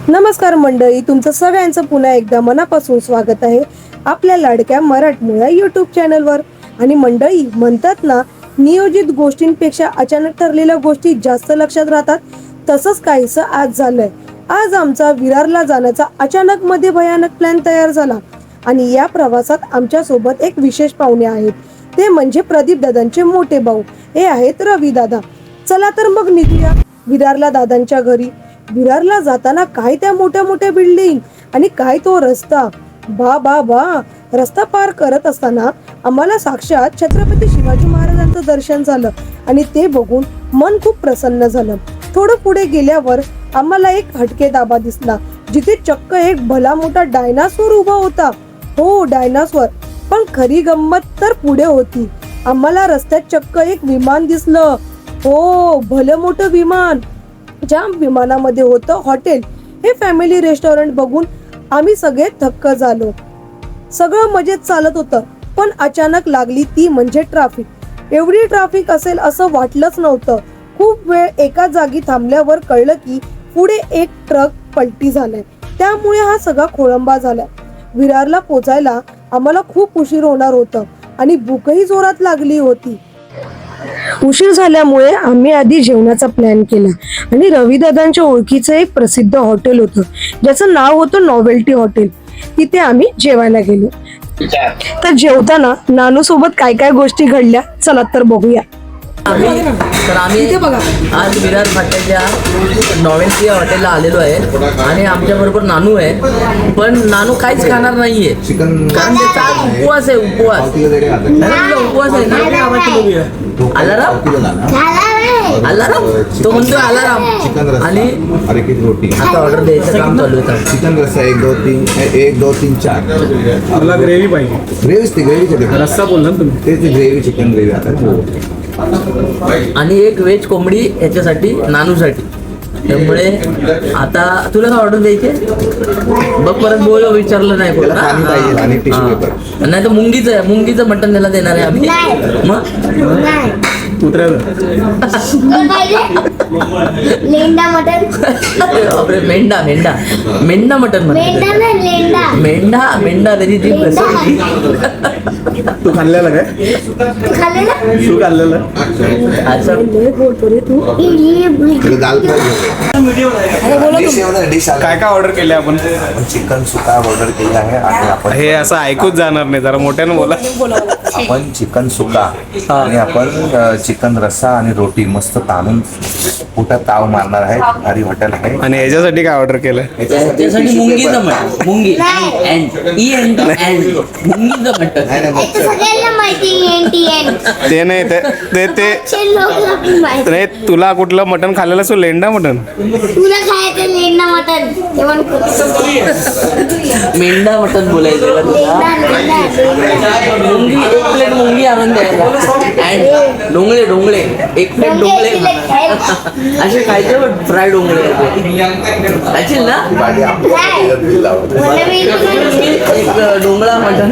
नमस्कार मंडळी, तुमचं सगळ्यांचं पुन्हा एकदा मनापासून स्वागत आहे आपल्या लाडक्या मराठमोळ्या यूट्यूब चॅनलवर। आणि मंडळी म्हणतात ना, नियोजित गोष्टींपेक्षा अचानक ठरलेल्या गोष्टी जास्त लक्षात राहतात। तसंच काहीसं आज झालंय। आज आमचा विरारला जाण्याचा अचानक मध्ये भयानक प्लॅन तयार झाला आणि या प्रवासात आमच्या सोबत एक विशेष पाहुणे आहेत, ते म्हणजे प्रदीप दादांचे मोठे भाऊ, हे आहेत रवी दादा। चला तर मग निघूया विरारला दादांच्या घरी। विरारला जाताना काय त्या मोठ्या मोठ्या बिल्डिंग आणि काय तो रस्ता, बा बा बा। रस्ता पार करत असताना आम्हाला साक्षात छत्रपती शिवाजी महाराजांचं दर्शन झालं आणि ते बघून मन खूप प्रसन्न झालं। थोडं पुढे गेल्यावर आम्हाला एक हटके दाबा दिसला, जिथे चक्क एक भला मोठा डायनासोर उभा होता। हो, डायनासोर। पण खरी गंमत तर पुढे होती। आम्हाला रस्त्यात चक्क एक विमान दिसलं। हो, भलं मोठं विमान। ज्या विमानामध्ये होतं हॉटेल, हे फॅमिली रेस्टॉरंट बघून आम्ही सगळे थक्क झालो। सगळं मजेत चालत होतं, पण अचानक लागली ती म्हणजे ट्रॅफिक। एवढी ट्रॅफिक असेल असं वाटलंच नव्हतं। खूप वेळ एका जागी थांबल्यावर कळलं की पुढे एक ट्रक पलटी झालाय, त्यामुळे हा सगळा खोळंबा झालाय। विरारला पोचायला आम्हाला खूप उशीर होणार होतं आणि भूकही जोरात लागली होती। उशीर झाल्यामुळे आम्ही आधी जेवणाचा प्लॅन केला आणि रविदादांच्या ओळखीचं एक प्रसिद्ध हॉटेल होतं, ज्याचं नाव होतं नॉवेल्टी हॉटेल। तिथे आम्ही जेवायला गेलो। तर जेवताना नानू सोबत काय काय गोष्टी घडल्या, चला तर बघूया। आम्ही आज विरार फाट्याच्या नॉवेल्टी हॉटेलला आलेलो आहे आणि आमच्या बरोबर नानू आहे। पण नानू काहीच खाणार नाहीये, कारण त्याचा आज उपवास आहे। उपवास आहे ना, अलाराम तो म्हणतो अलाराम। आणि आता ऑर्डर द्यायचं काम चालू आहे। चिकन रस्सा 1 2 3 4। मला ग्रेव्ही पाहिजे। ग्रेव्ही रस्सा बोलला ना तुम्ही, ते ग्रेव्ही चिकन ग्रेव्ही आता। आणि एक व्हेज कोंबडी याच्यासाठी, नानूसाठी। त्यामुळे आता तुला काय ऑर्डर द्यायची? बघ, परत बोल, विचारलं नाही कोण। नाही तर मुंगीचं मटण त्याला देणार आहे आम्ही। लेंडा मटन। बापरे, मेंढा मटन मेंढा त्याची जी प्रसिद्धी। तू खाल्लेला काय? तू खाल्लेलं? काय काय ऑर्डर केले आपण? चिकन सुका ऑर्डर केला आहे आणि आपण हे असं ऐकूच जाणार नाही, जरा मोठ्यानं बोला। आपण चिकन सुका आणि आपण चिकन रस्सा आणि रोटी मस्त ताणून पोटात ताव मारणार आहे। भारी हॉटेल आहे। आणि याच्यासाठी काय ऑर्डर केलं? त्यासाठी मुंगीचं मटण, मुंगीचं मटण। ते नाही, ते तुला कुठलं मटण खाल्लेलं असो? लेंडा मटण तुला खायचं लेंडा मटन, मेंढा मटण बोलायचं। मुंगी, एक प्लेट मुंगी आणून द्यायला। अँड डोंगळे एक प्लेट डोंगळे असे खायचे, फ्राय डोंगळे खायचे ना। एक डोंगळा मटण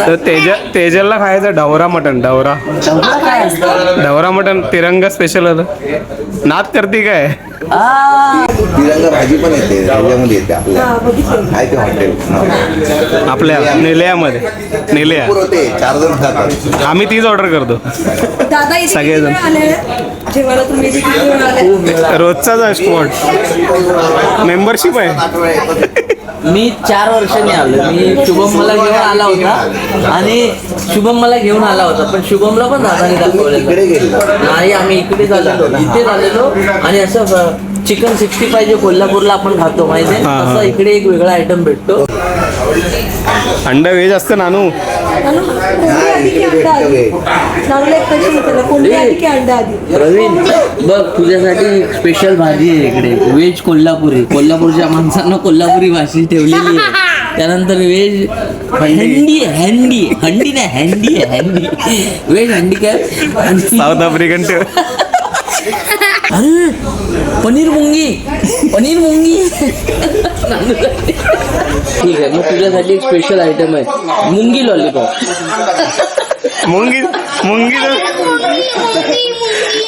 तर तेजलला खायचं ढवरा मटण। ढवरा मटण तिरंगा स्पेशल होतं। नाद करते काय? तिरंगा भाजी पण येते, त्याच्यामध्ये येते आपल्या हॉटेल आपल्या निलयामध्ये। निलया होते 4 जण खातात, आम्ही तीच ऑर्डर करतो सगळेजण। रोजचाच स्पॉट मेंबरशिप आहे। मी 4 वर्षांनी आलो। मी शुभम मला घेऊन आला होता आणि पण शुभमला पण दादाने दाखवलेलं नाही। आम्ही इकडे झालेलो आणि असं चिकन 65 जे कोल्हापूरला आपण खातो माहिती आहे, तसं इकडे एक वेगळा आयटम भेटतो। अंडा व्हेज असतं नानू। प्रवीण बघ, तुझ्यासाठी स्पेशल भाजी आहे इकडे, व्हेज कोल्हापूरच्या माणसांना कोल्हापुरी भाजी ठेवलेली आहे। त्यानंतर व्हेज हंडी व्हेज हँडीकॅप आणि साऊथ आफ्रिकन ठेव। अरे पनीर मुंगी ठीक आहे, मग तुझ्यासाठी एक स्पेशल आयटम आहे, मुंगी लॉलीपॉप। मुंगी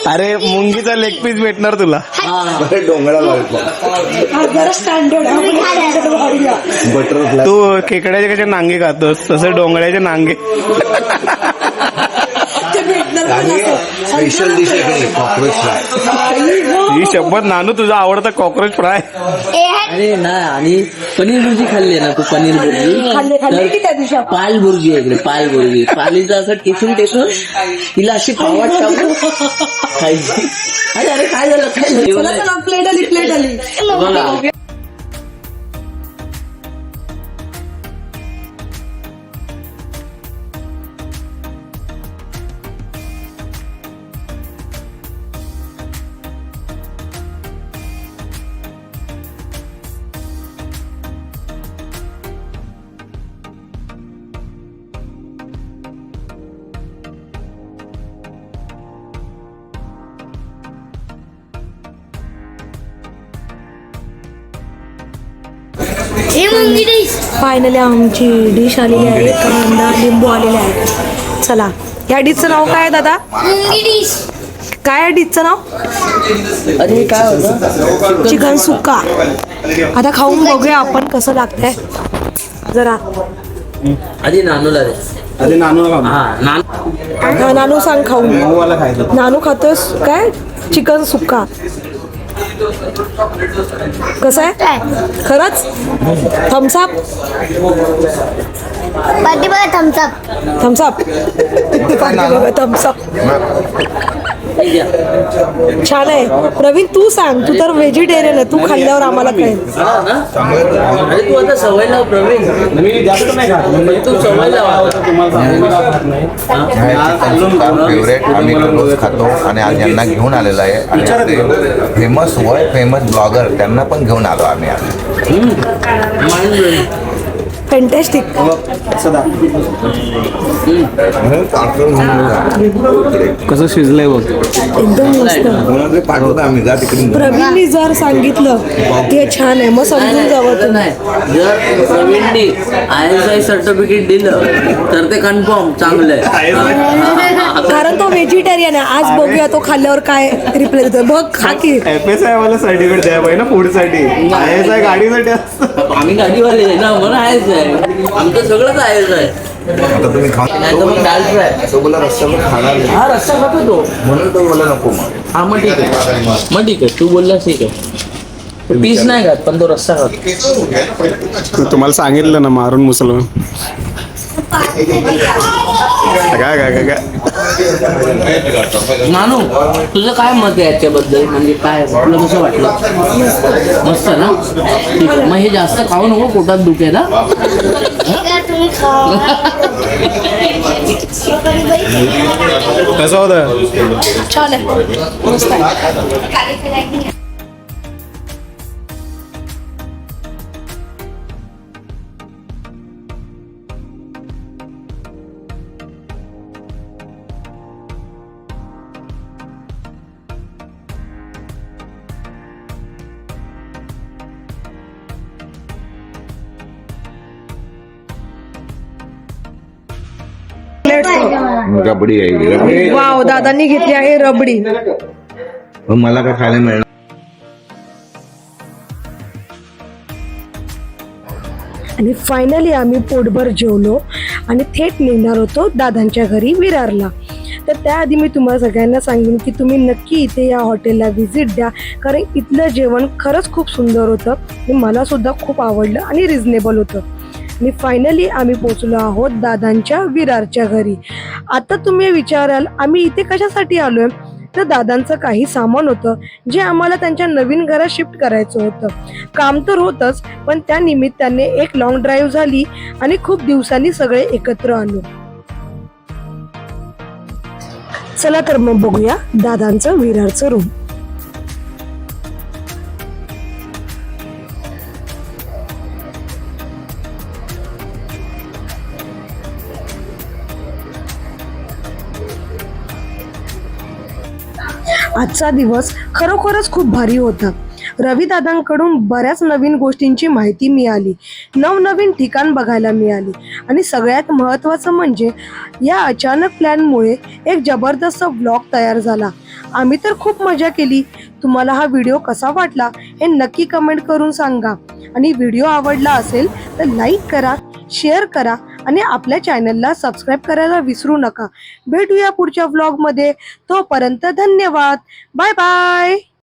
अरे मुंगीचा लेग पीस भेटणार तुला. डोंगराला बटर तू खेकड्याचे कसे नांगे खातोस तसं डोंगळ्याचे नांगे. स्पेशल डिश आहे कॉकरोच फ्राय. ही शपथ नानू तुझा आवडता कॉकरोच फ्राय. अरे नाही, आणि पनीर भुर्जी खाल्ली ना तू, पनीर खाल्ले की त्या दिवशी भुर्जी, पाल भुर्जी आहे इकडे, पाल भुर्जी. पालीचं असं टेचून तिला अशी पावट टाकून खायची. अरे अरे काय झालं, काय झालं? प्लेट आली बघा. हे मुंगी डिश. फायनली आमची डिश आलेली आहे. कांदा लिंबू आलेले आहे. चला, या डिशचं नाव काय आहे दादा? मुंगी डिश. काय आहे डिशचं नाव? अरे काय होतं, चिकन सुक्का. आता खाऊन बघूया आपण कसं लागतंय. जरा आधी नानूला दे. अरे नानू हा नानू. नानू सांग खाऊन. वाला खायचं. नानू खातोस काय? चिकन सुक्का कसं आहे खरंच? थम्सअप पाठी बघा थम्सअप. थम्सअप थम्सअप हे घ्या. छान आहे. प्रवीण तू सांग, तू तर व्हेजिटेरियन आहे, तू खाल्ल्यावर आम्हाला कळेल. हा ना? अरे तू आता सवय लाव प्रवीण, मी जास्त नाही खात. तू सवय लाव. फेवरेट आम्ही रोज खातो आणि आज यांना घेऊन आलेला आहे. आणि फेमस फेमस ब्लॉगर त्यांना पण घेऊन आलो आम्ही आज. फॅन्टॅस्टिक. कसं शिजलंय बघ. एकदम मस्त. पाठवतो आम्ही जा तिकडे. प्रवीणनी जर सांगितलं की हे छान आहे, मग समजून जावं तुम्ही. नाही, जर प्रवीणनी ISI सर्टिफिकेट दिलं तर ते कन्फर्म चांगलं आहे. कारण तो व्हेजिटेरियन आहे. आज बघूया तो खाल्ल्यावर काय रिप्लाय देतो. बघ खा की. FSI वाला सर्टिफिकेट द्यायला पाहिजे ना फूड साठी. ISI गाडीसाठी असतं. आम्ही गाडीवाले आहे ना, म्हणून आहेच आहे, आमचं सगळंच आहेच आहे. आता तुम्ही खाऊन नाही तर मग दाल फ्राय. तो बोला रस्ता पण खाणार नाही. हा रस्सा खातो तो. म्हणून तो बोला नको मग. हा मग ठीक आहे, मग ठीक आहे, तू बोललास ठीक आहे. पीस नाही खात पण तो रस्सा खातो. तुम्हाला सांगितलं ना मारून मुसलमान. काय काय काय काय नानू, तुझं काय मत आहे याच्याबद्दल? म्हणजे काय तुला कसं वाटलं? मस्त ना? ठीक आहे, मग हे जास्त खाऊ नको, पोटात दुखेल हा. तुम्ही खा. कसं होतं? छान आहे, मस्त आहे. रबडी आहे. वाव, दादांनी घेतली आहे रबडी. मला काय खायला मिळणार. आणि फायनली आम्ही पोटभर जेवलो आणि थेट निघणार होतो दादांच्या घरी विरारला. तर त्याआधी मी तुम्हाला सगळ्यांना सांगेन की तुम्ही नक्की इथे या हॉटेलला व्हिजिट द्या, कारण इथलं जेवण खरंच खूप सुंदर होतं आणि मला सुद्धा खूप आवडलं आणि रिझनेबल होतं. आणि फायनली आम्ही पोचलो आहोत दादांच्या विरारच्या घरी. आता तुम्ही विचाराल आम्ही इथे कशासाठी आलोय, तर दादांचं काही सामान होतं जे आम्हाला त्यांच्या नवीन घरात शिफ्ट करायचं होतं. काम तर होतंच, पण त्या निमित्ताने एक लॉंग ड्राईव्ह झाली आणि खूप दिवसांनी सगळे एकत्र आलो. चला तर मग बघूया दादांचं विरारचं रूम. आजचा दिवस खरोखरच खूप भारी होता. रविदादांकडून बऱ्याच नवीन गोष्टींची माहिती मिळाली, नवनवीन ठिकाण बघायला मिळाली आणि सगळ्यात महत्त्वाचं म्हणजे या अचानक प्लॅनमुळे एक जबरदस्त व्लॉग तयार झाला. आम्ही तर खूप मजा केली. तुम्हाला हा व्हिडिओ कसा वाटला हे नक्की कमेंट करून सांगा आणि व्हिडिओ आवडला असेल तर लाईक करा, शेअर करा आणि आपल्या चॅनलला सबस्क्राईब करायला विसरू नका. भेटूया पुढच्या व्लॉगमध्ये. तोपर्यंत धन्यवाद. Bye bye.